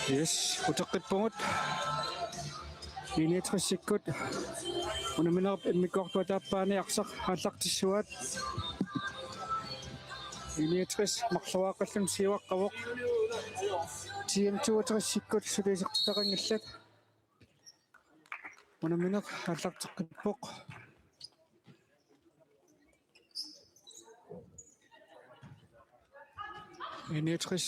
Yes, utakippungut. Initrissikut. Unaminarp immikortuatappaani aqsaq haallartissuat. Initris maqluaqallun siuaqqavuq. TM2-trissikut suliisertitaqangallat. Unamineq haallarteqqippuq. Initris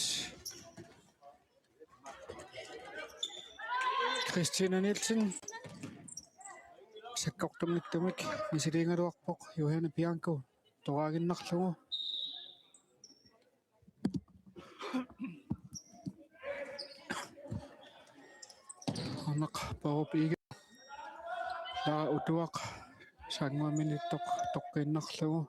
Christina Nielsen. Sakkortumniktumik nisiliingaluarpoq Johanna Bianco toraaginnarlugu. Anak parupiga la utuaq sanguaminittoq toqqinnarlugu.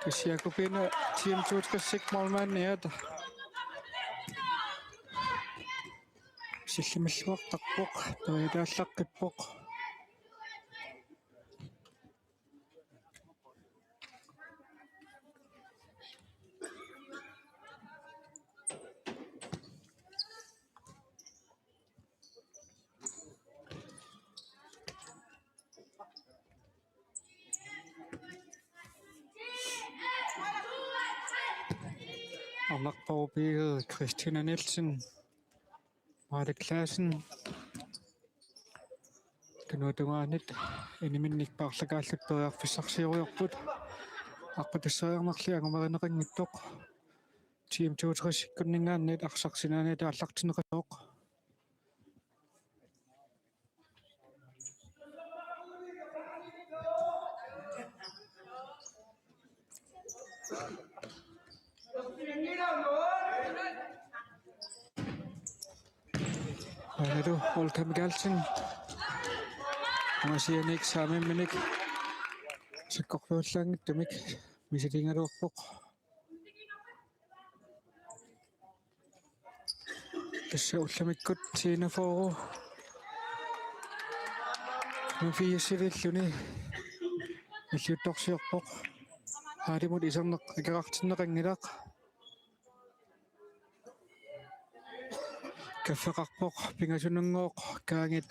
Kasiakupina TM2-tqissik malmaanniata sillimalluartarpoq periitaallaqqippoq. Anak parupiga Christina Nielsen Marte Claasen kanuutungaanit iniminnikpaarlakaallut periarfissarsioriorput аққутассариарнерли агумеринеқингиттоқ TM2-триссиккуннингаанниит арсарсинаани тааллартинеқалооқ Anaru Olga Mikalsen Masianik Samimminik Sikkorluullaangittumik misiliingaluarpoq tassa ullamikkut Tiinaforu nufiassililluni illiuttorsiorpoq haalimut iserneq ikarartinneqangilaq kaffeqarpoq pingasununngooq kaangit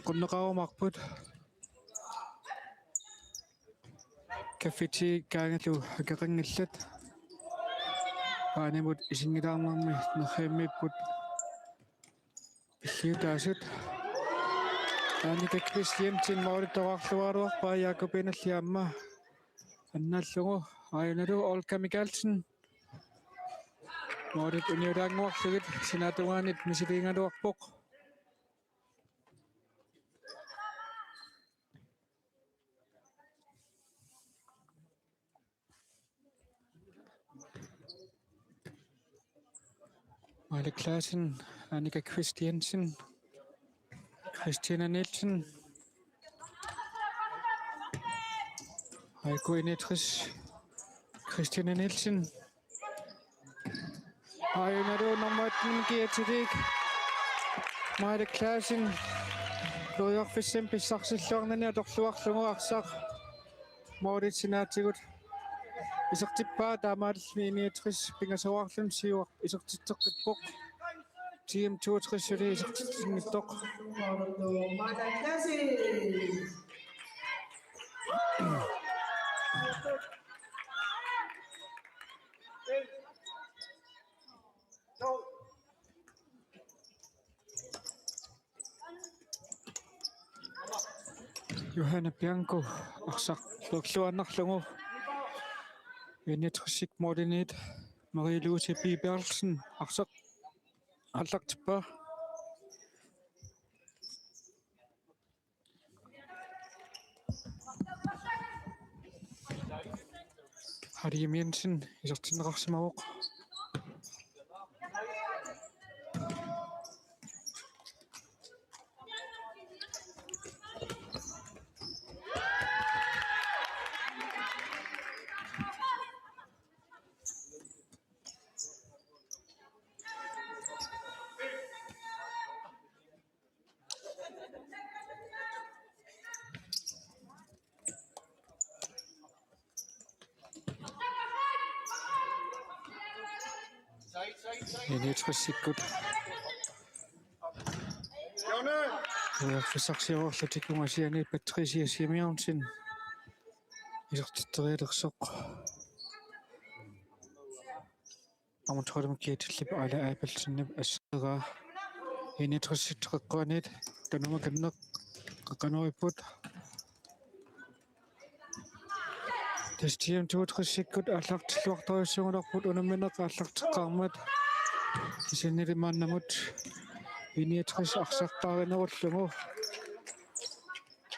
qunneqarumarput kaffiti kaangalu akaqangallat aanimut isingilaarnermi nerriimmiipput illiutaasut Annika Christiansen maulittoraarluaruarpaa Jakobinalliaamma annaallugu ayunalu Olga Mikalsen Maurit uniulaanguarlugit sinaatugaanit misiliingaluarpoq Marte Claasen Annika Christiansen Christina Nielsen Heiko Initris Christina Nielsen ayunalu nummatun kiatilik Marte Claasen Luiorfissam pissarsilluarnani atorluarlugu arsaq Maurit sinaatigut isertippaa taamaalilmi Initris pingasauarlun siuar isertitteqqippoq TM2-trissuli isertittingittoq Marte Claasen Johanna Bianco arsaq lukluannarlugu Initrisik Mordenit Marie-Louise Biberlsen arsaq аллартиппаа Harry Jensen isертинеқарсимавоқ инитриссиккут фисарсиорлутиккунгасиани патрисиасимиорнсин илертиттериалерсоқ амутралум киатиллип ала аапалсиннап ассераа инитрисситтеққуанит танума каннеқ қақанериппут тестиам туутриссиккут ааллартиллуарториуссугуларпут унамминеқ ааллартеққармат кисиннилимааннамут инитрис арсартааринеруллугу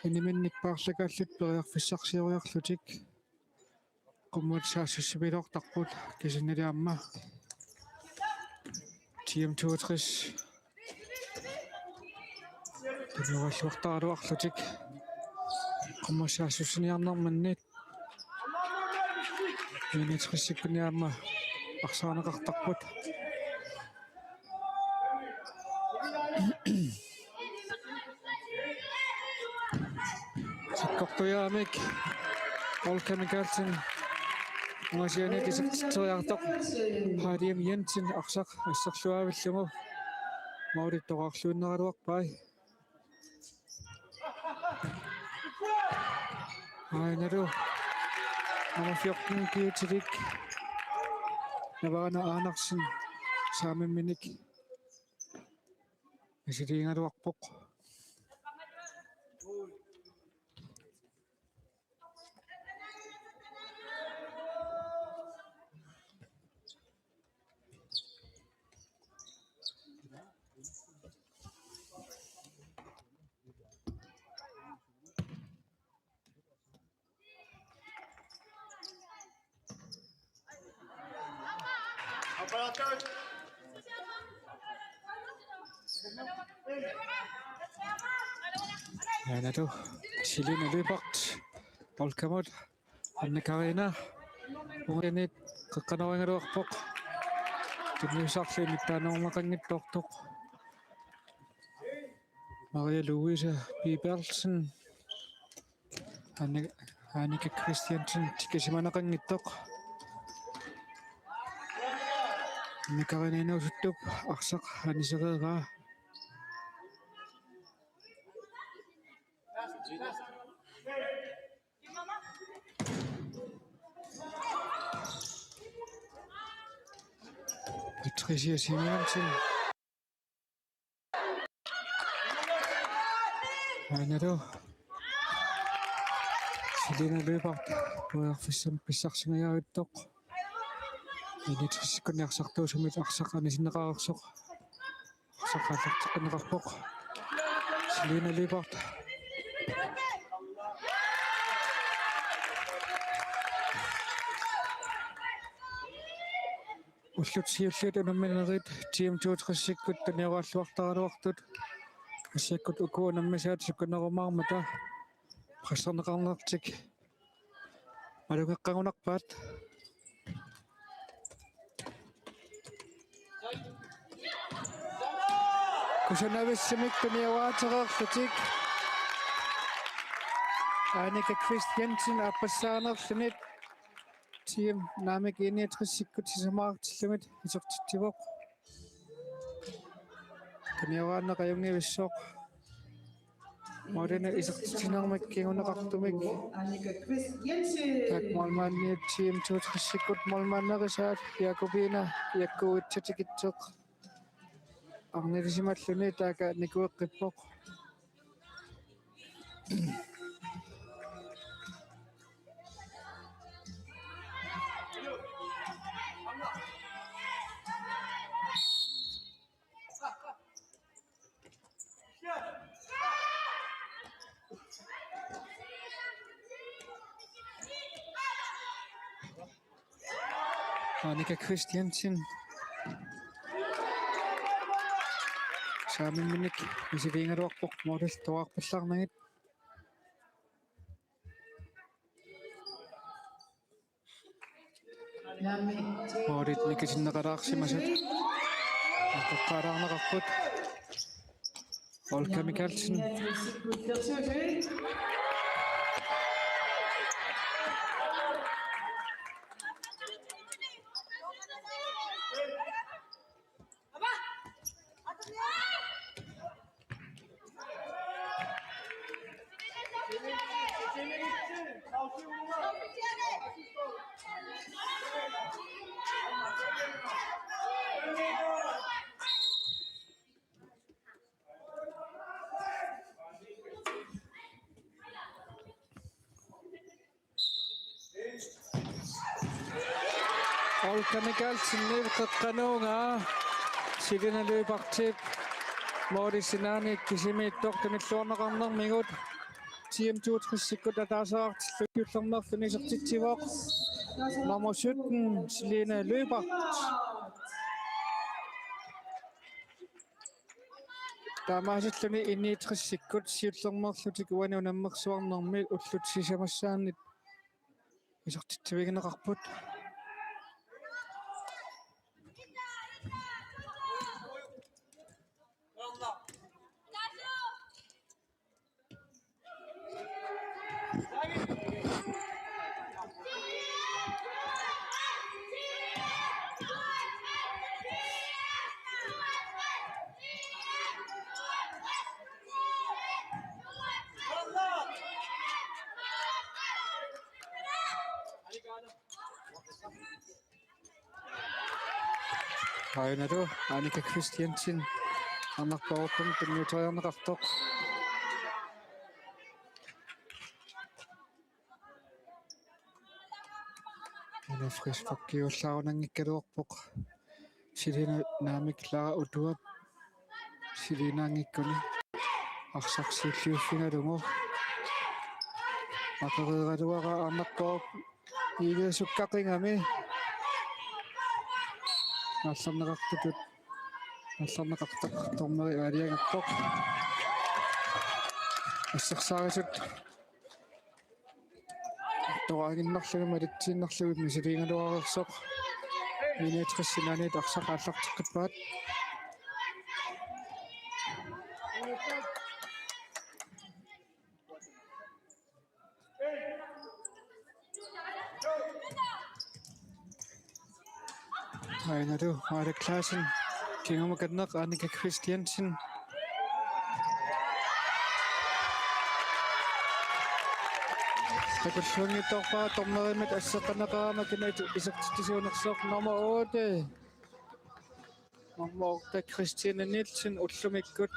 иниминникпаарлакааллут периарфиссарсиориарлутик qummat saassissipilortarput kisinnilaamma tiam 62 tunualluartaaluarlutik qummat saassissiniarnermannit initrissikuniaamma arsaanaqartarput sikkortuyaamik all chemicalsin ngasiani kisartitoriartoq hadiam jensen arsaq assarluavillungu maulittoqarluunneraluarpai ainalu nummer 14 kiitilik navana aanarsin saamimminik isiliingaluarpoq ainalu silinalipart olkamut annakarina unganit qaqqanaringaluarpoq tunniusarluunit taanoormaqanngittortoq Maria Louise Biberlsen Annika Christiansen tikasimanaqanngittoq annakarininausuttup arsaq anisereeraa Patricia Simonsen ainalu silinalipart puerfissam pissarsingajaavittoq initrissikkunniarsartuusumit arsaqanisinneqaarersoq arsaqaallarteqqaneqarpoq silinalipart уллутсиуллут унамминерит тим туутриссиккут таниораллуартараluartut ассаккут укуунаммасаат сукканерумаармата прассернеқарнертик алугеққагунарпаат кусанависсимик таниораатерерлутик Annika Christiansen аппассаанерлунит тим намик инитриссиккут сисамаартиллумит исертитсивоқ таниорааннеқаюнгивиссоқ модена исертитинермик кигунеқартумик Annika Christiansen. так малмаанниат тим туутриссиккут малмааннерисаат Якобина яккуитсатикитсеқ арнилисималлуни таака никуэққиппоқ Annika Christiansen saamimminik isiliingaluarpoq model toarpallarnagit modit nikisinneqalaarsimasat aqaqqaalaarneqarput all chemicalsin Olga Mikkelsen nirqeqqanuunga silinaluypartip moorisinani kisimiittoq tamilluarneqarnermigut Team 2 ataasaqartillukiullernerluni isertitsivoq nummer 17 Selina Løbert таамаасиллуни инниитриссиккут сиуллермерлутик уанунаммерсуарнэрми уллут сисамассааннит исертитсивигинеқарпут Hainatu Annika Christiansen аннарпаруkkun тунниутариарнеқартоқ ана фриш факкиуллаарунангиккалуорпоқ силина наамиклара утуап силинаангиккуни арсарсиуллиуффиналугу аперералуара арнарпарук игесуккақингами алларнеқартутут алларнеқартақ тормери алиагаппоқ ассерсаарисут тоаагиннарлугу алитсииннарлугут мисилиингалуарерсоқ миниатриссинаани тарсақааллартиққиппаат Hainatu Marte Clausen Kingamakadneq Annika Christiansen Takulluungitorpaa tormerimat assеққанеқарамакина исертитсуунерсоқ номер 8 Marta Christiane Nielsen уллумиккут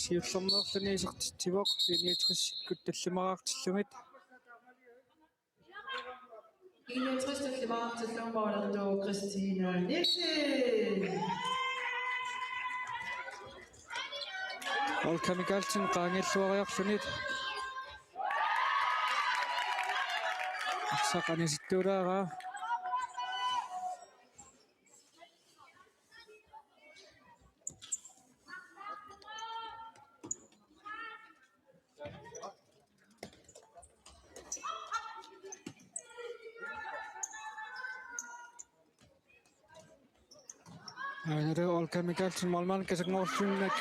сиуллернерлуни исертитсивоқ инниатриссиккут таллимараартиллумит 61 målet Christina Nielsen. Olga Mikkelsen qaangilluariarlunit сақаниситтуулаараа Ainaru Olga Mikkelsen molman kisaqngorlumut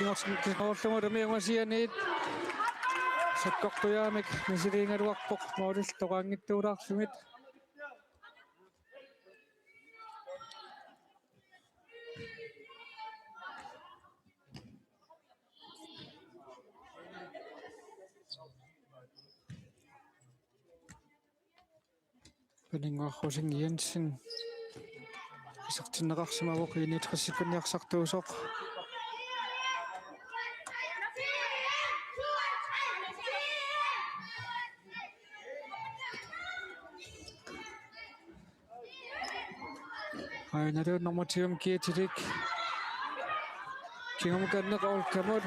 саккортуяамик мисилиингалуарпоқ моорил тоqaангиттуулаарсумит пенингуаррусин Jensen исертиннеқарсимавоқ инитрissиккунниарсартуусоқ Hainatu nummer 2 Kietilik Kingamakadneq Olkamut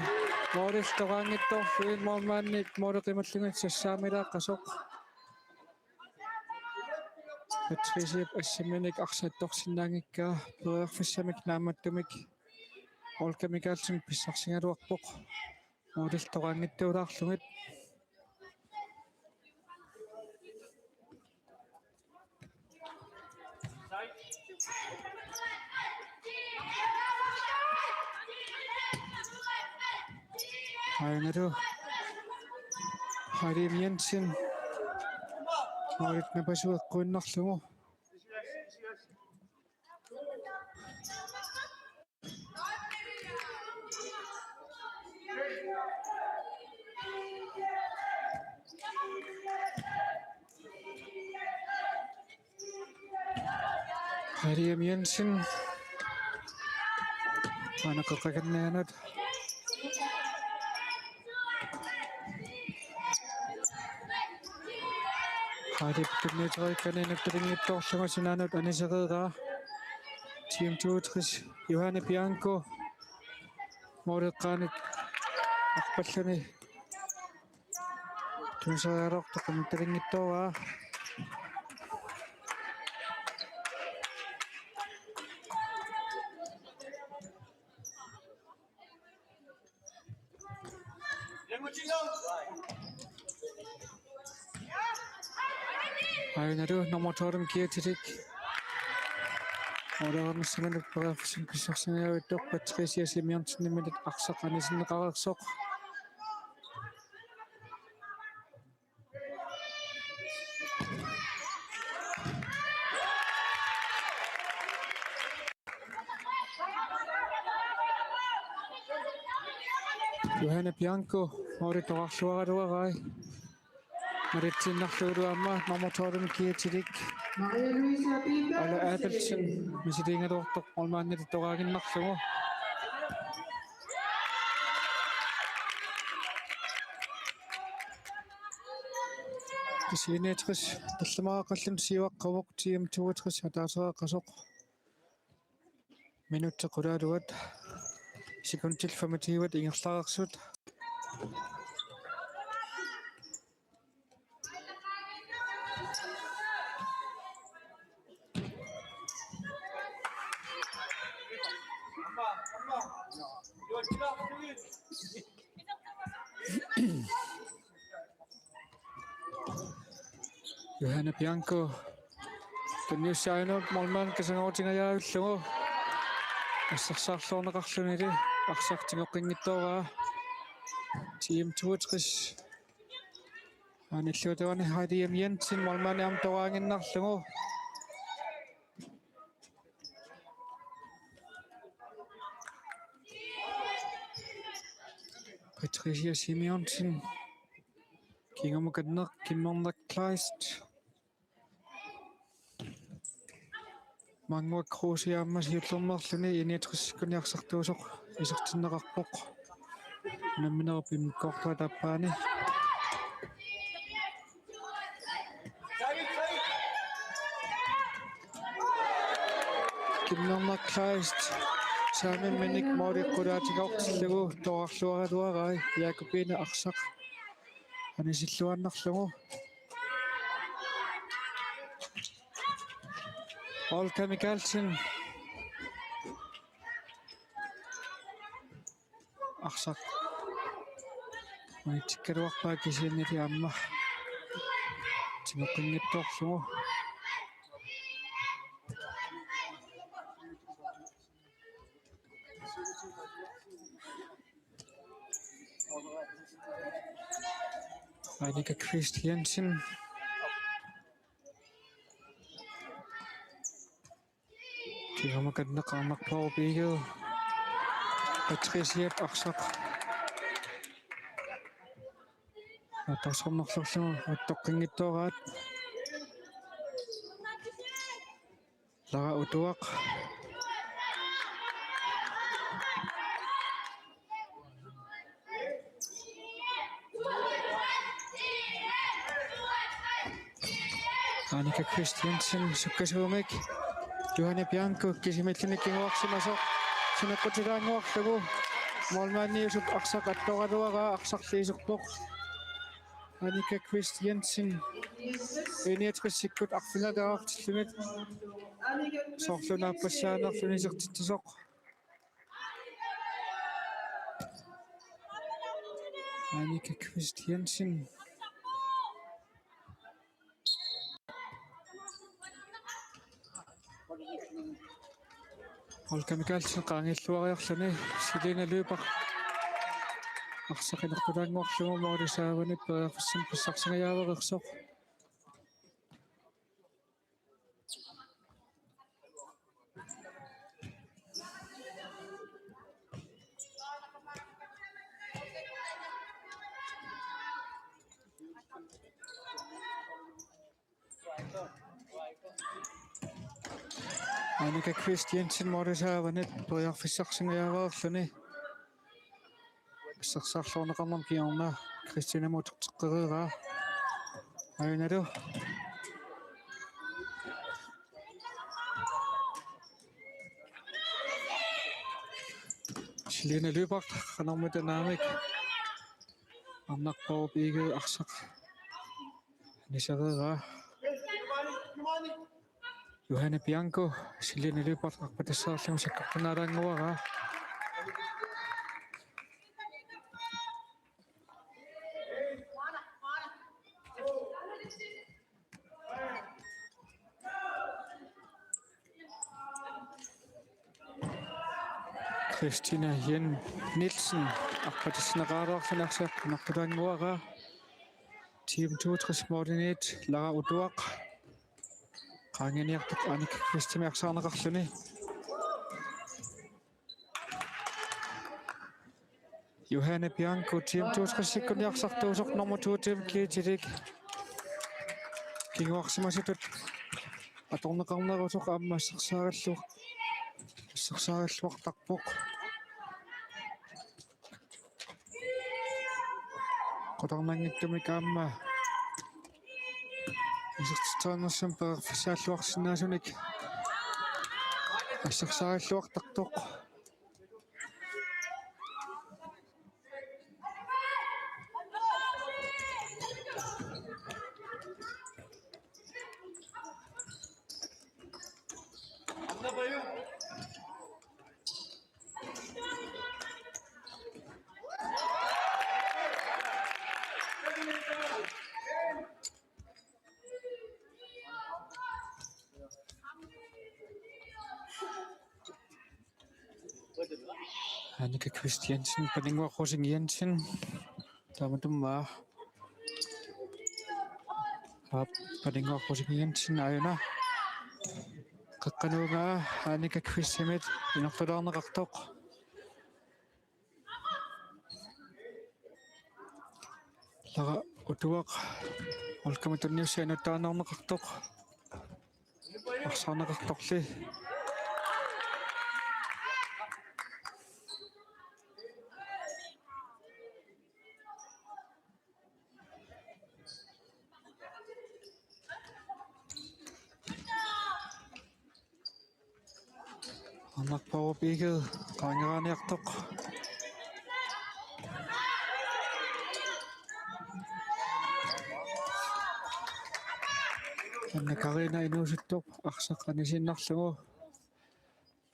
mooril toqaangittorluin moormaannik mooleqimallungat sassaamilaaqasoq Patricia assiminik arsaattorsinnaangikkaa periarfissamik naammattumik Olga Mikkelsen pissarsingaluarpoq mooril toqaangittuulaarlugit Hainatu Harim Jensen moorit napasueqquinnarlugu Mariam Jensen. Anak kakagananod. Harip tunitoy kanina nagtaringito sa mga sinanod anisakara. Team Tutris, Johanne Bianco. Morikanik. Akpat siya ni. Tunsarok, nagtaringito ha. Ayun na doon, namotorum kiyatirik. Orang semen berfungsi sesuatu itu Patricia Simeon sendiri aksak anis nakakasok. Johanne Bianco, Mauri tawag suara dua kay. Maritin na suara ama, namotorum kiyatirik. Maria Luisa, happy Ala birthday. Appleton, mesti nga doktor, malman nito tawagin naksumo. Sini terus, terus kalim siwak kawak team tua terus ada soal kasok. Minut sekolah duat, sekuntil famatiwat ingat tak sud. Johanne Bianco, tanya siapa malman kesengaja tinggal semua. Aksak sana kaksun ini, aksak tengok itu wah. Team tua terus. Anik sudah ni hari Jensen malman yang tawagin nak semua. Patricia Simeonsen. Kinga magandang kinmang Kleist. Mangwa krosi amma siutlummarluni iniatrus kuniarsartuusoq isartinnaqarpoq. Namminerpim kortua tappaani. Kinmang Kleist. Saamen menik mauri qulaatigaortillugu toarluaraluarai Jakobine arsaq. Anisilluannarlugu. Olga Mikkelsen. Aksak. Tikkaruarpaa kisinnili amma. Tinoqinngittuarlugu. Annika Christiansen. Kinga magandang kamakpaupigil. Patricia aksak. Atasomnaqlurlugu attoqqinngittuaraat. Lara utuaq. Annika Christiansen sukkasuumik. Johanne Bianco kisimillinikinguarsimasoq. Sinakutilaanguarlugu. Molmaanniusuk aksak attoraluaraa aksarliisurpoq. Annika Christiansen. Iniatrissikkut arfinataraartillumit. Sorlunaappassaanerlunisertittusoq. Annika Christiansen. Olga Mikkelsen qaangilluariarluni Selina Løber. Arsaqinartulaanngorlugu maurisaavani peerfissam pissarsingajaaveriqsoq. Annika Christiansen Morrisaavanit Poriarfissarsingajaavaarluni Assarsaarluunaqarnam kiorna Christina Mutteqqiraa Ayunalu Silina Lybart qanarmutanaamik arnarporup iige arsaq nisareraa Johanna Bianco Silina Lybart arpatassaarlugu sakkartunaalaanguaraa Christina Jen Nielsen arpatassinaqaaraarlunarsaq nartulaanguaraa Team 62 Mordinet Lara Uduaq qaanganiartuk Annika Christina arsaarnaqarluni Johanna Bianco Team 62 sikkunniarsartuusoq number 2 team kiitilik kinguarsimasitut atorneqarnerusoq ассерсаариллуартарпоқ qotарнангиттуми каама исертитаанерсам перфисааллуарсинаасуник ассерсаариллуартартоқ Annika Christiansen Pernille Rosing Jensen Tamatumma Pernille Rosing Jensen Ayuna qaqqanuunga Annika Christianmet inortulaarneqartoq Lara Utuaq olkamatunniussianuttaanarneqartoq arsaarneqartorli Anarporup iige qaangeraaniartoq Anna Karina inuusuttup arsaqanisinnarlugu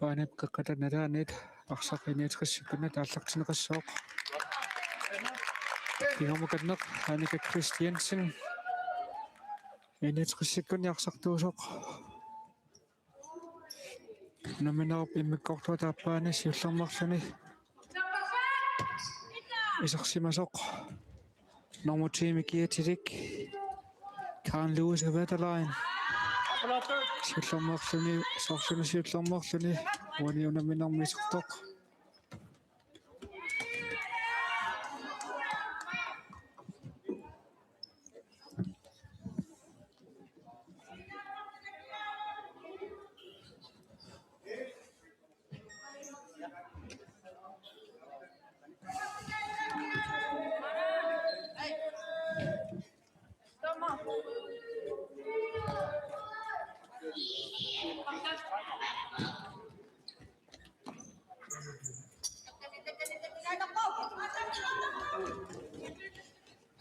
paanap qaqqatanalaanit arsaqiniitqissikkunna taallaqsineqassooq Kingamukanneq Annika Christiansen iniitqissikkunni arsartuusoq Nominarup immikkortua taappaani siullermarluni isersimasoq normotiimi kiatilik Karen Lewis Weatherline siullermarluni sorluni siullermarluni uaniunaminarmisertoq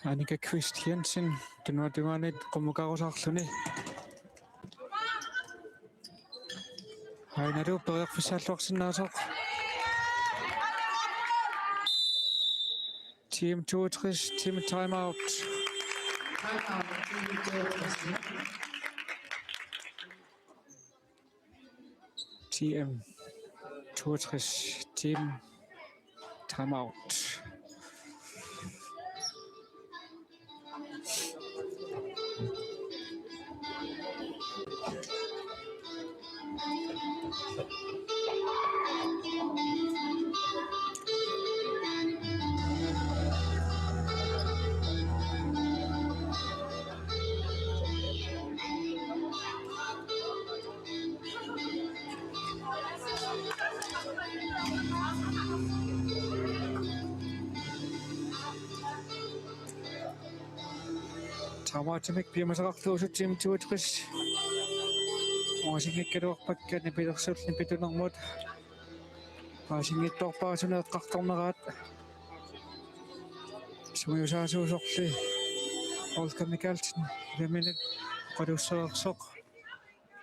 Annika Christiansen tunuatuanit qumukarusaarluni Hainaru periarfisaalluarsinnaasoq Team 62 team timeout TM 62 team timeout Qamaatsimik piimasaqarluusut tiimtuutqis oasingikkaluarpakkat pilersuulni pitunermut paasingittorpaasuneeqqartorneraat sumuusaasuusorli Olkamikaltin leminit qalussaersoq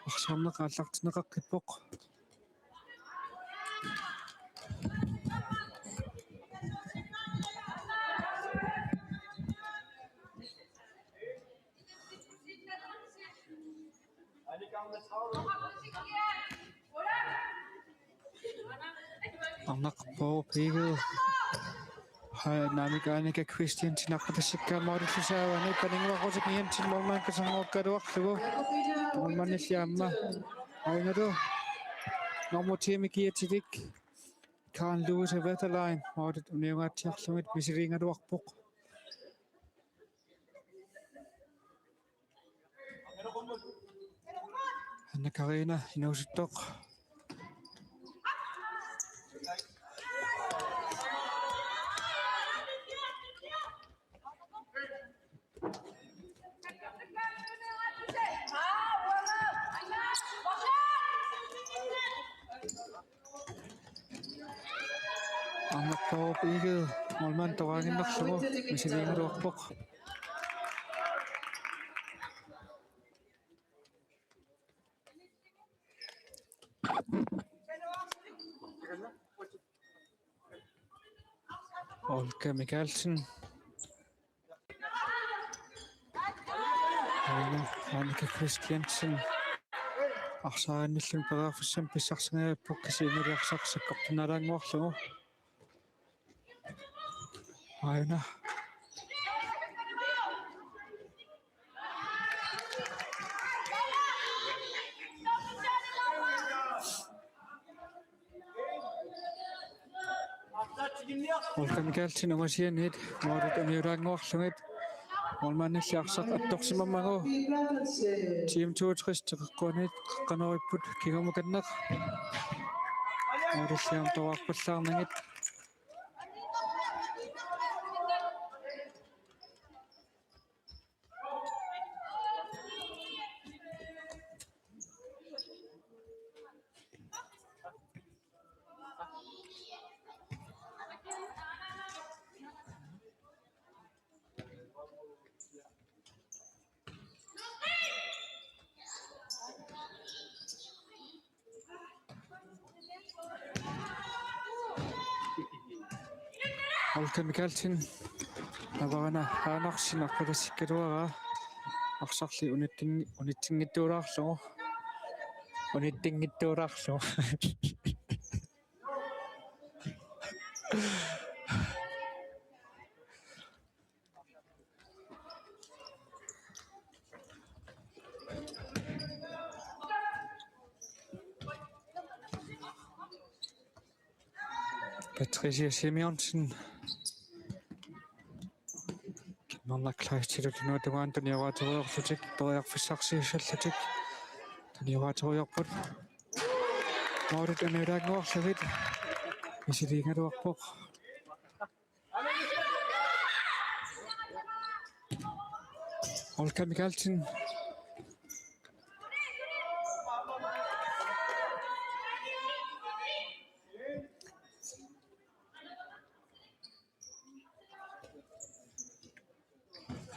арсарнеқааллартинеқаркиппоқ арнақпоо пигу намикааника Christian tinаққатассиккаамааллусаавани панингуаққутик ниантин мормаанкасангоққалуарлугу томманниллиамма айнеру нормутиимикиатилик Carl Lewis of Weatherline аудит униугаатсиарлугит мисилингалуарпоқ Anna Karina инуусуттоқ Аннаққоо пигу молман таваагиннарлугу мисилингалуарпоқ Olga Mikkelsen Annika Christiansen арсааранниллун перааффиссам писсарсигааппоқ кисиимилиарсарсаккортунаалаангуарлугу айна Olga Mikkelsen угасианит моорут униураангуарлугит молманниллиарсақ атторсимаммагу Team 62 теққуанит қанериппут кигумаканнеқ ориллиам таваарпаллаарнагит Olga Mikkelsen аварана хаанарсинарпалассиккалуараа арсарли униттингиттуулаарлугу Patricia Simonsen Nonnaklaitsilut nuutugaan taniuaatoriorlutik toriarfissarsiussallуtik taniuaatoriorput maudut aniulaanguarlugit misiliingaluarpoq Olga Mikkelsen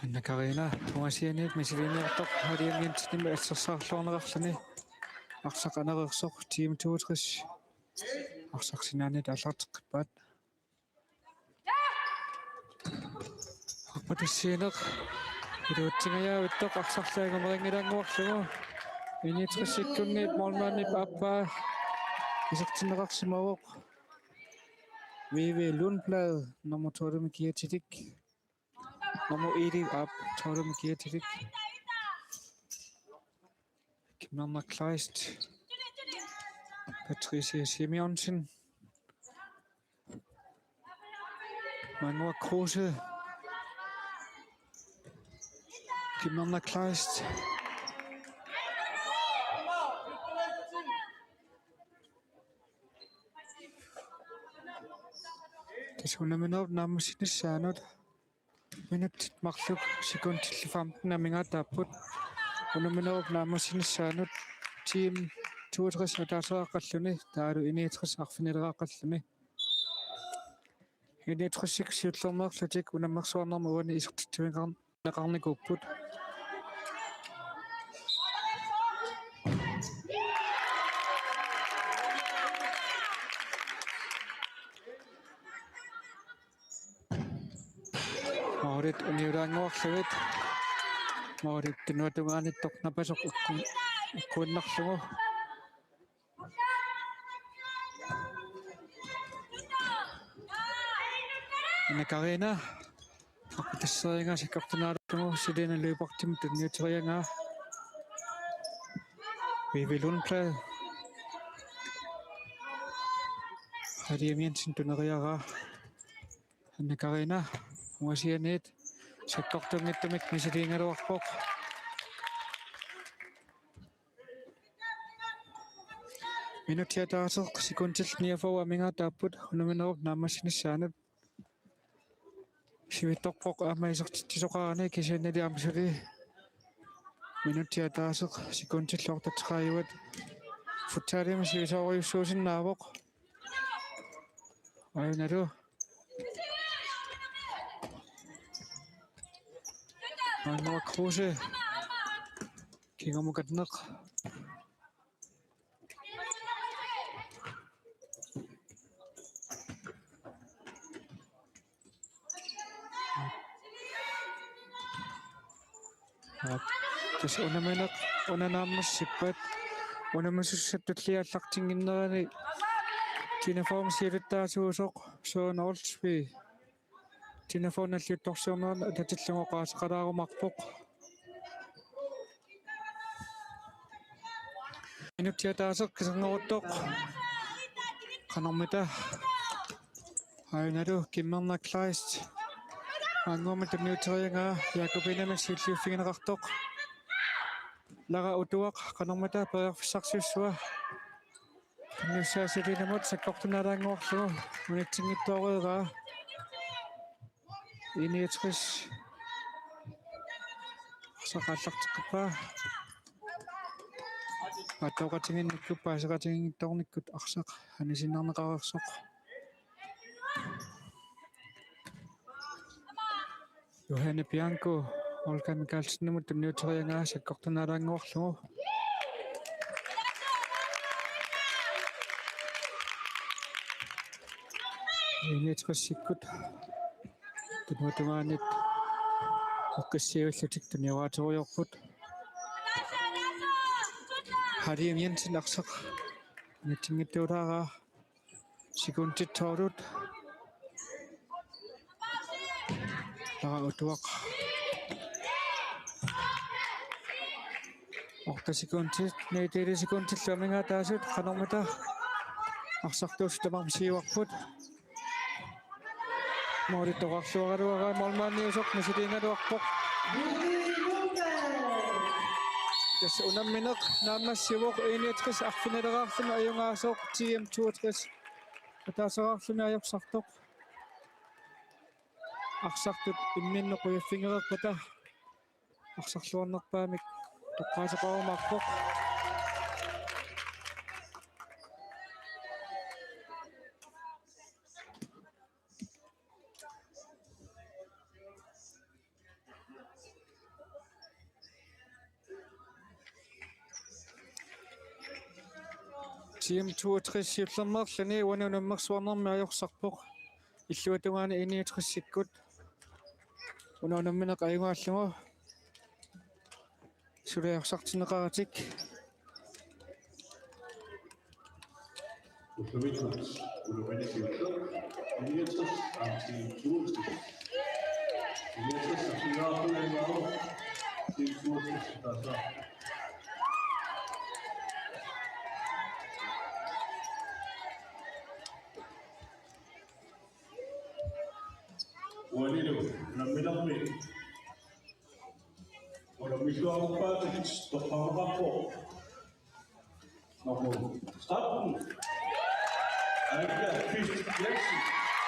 Anna Karina угасианит мисилиниартоқ халиангинтиними ассерсаарлуарнеқарлуни арсақанерерсоқ Team 62 арсарсинаанит аллартеққиппаат аппатиссиинеқ илуутсингаяавиттоқ арсарлаагамерингилаангуарлугу инитриссиккунниит молмааннип аппаа исертинеқарсимавоқ Vive Lundblad nummer 12 kiatillik nummer 1 op 12 kiatillik Kimberna Kleist Patricia Simonsen Manuel Kruse Kimberna Kleist Tasunaminov namsinnissaanut minut maqluk sekundil 15 minga tapput unaminok naamasinnissaanut team 62 ataasaqalluni taalu iniitris arfinileraaqallumi iniitrissik siullermeerlutik unammersuarnerma uani isertittuinqarn naqarnikupput Maurit uniulaanguarlugit Maurit tinuatungaanittoq napasoq kuinnarlugu Karina appitasseringa sikkartunaallugu silina luipartimut unniuterianga vivilunpla hadiamiansin tuneriara Anna Karina muasianit sikkartungittumik misiliingaluarpoq minutiataaseq sikuntil niafawa minga taapput unuminerup naamassinissaanut sivittorpoq aamaisertittisoqarani kisanali amsuli minutiataaseq sikuntilluartateqaayuat futsaalima sivisooriussuusinnaavoq ayunalu Anna Kruse kingamukatneq tas unamineq unanaammassippat unamasussattulliaallartinginnerani Tinaform siilittaasuusoq Sean Oldsby Tinaform alliuttorsuurnerna tatillungoqaasaqalaarumarpoq minutiataaseq kisangeruttoq qanermita ayunalu kimmernak Kleist anguamit unniuterianga Jakobinamik siulliuffigineqartoq lara utuaq qanermita periarfissarsiussua Nussaasilinamut sakkortunaalaanguarlugu unitsinngittuarueraa iniitris saqaallartiqqappaa atoqatinginnikkut paasaqatinginngitornikkut arsaq anisinnerneqarersoq Johanne Bianco Olga Mikalsinamut unniuterianga sakkortunaalaanguarlugu iniitrissikut tunuatungaanit uqqissiuallutik tunioraatoriorput haliimiansin arsaq nitsinngittuulaaraa sikuntittoorlut lara utuaq ortasikuntit niitiilisikuntilluaminga taasut qanermita arsartuus tamarmisiuarput Maurittoqarluaraluaraa molmaanniusoq misiliingaluarpoq tas unammineq naammassiuvoq iniitris arfinileraarlumi ajungaasoq TM 62 ataasaqarlumi ajorsartoq arsartut immiinnequyuffingereqpata arsarluarnerpaamik toqqaasoqarumarpoq Team 62 siullermerluni uanunammersuarnermi ajorsarpoq illuatungaani iniitrissikkut ununammineq ajungaallugu suliarsartineqaratik Walido, namilammi. Wala misuaruppaati toqqaraqarpo. Namu. Start. Anikka fist.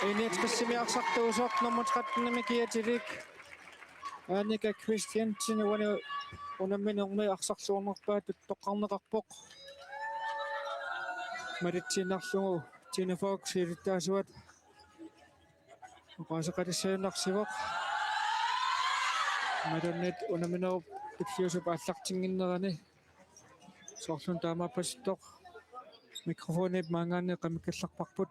iniitrissimi arsartuusoq nermutqatnimi kiatilik Annika Christiansen unamminormi aqsarluornerpaa tuttoqqarneqarpoq malitsiinarlugu Tina Fox ilittaasuat oqaasaqalissaanarsivoq madunnet unamminor ipsiusu paallartinginnerani soorlun taamaapasittoq mikrofonip maangaanne qamikkallarparput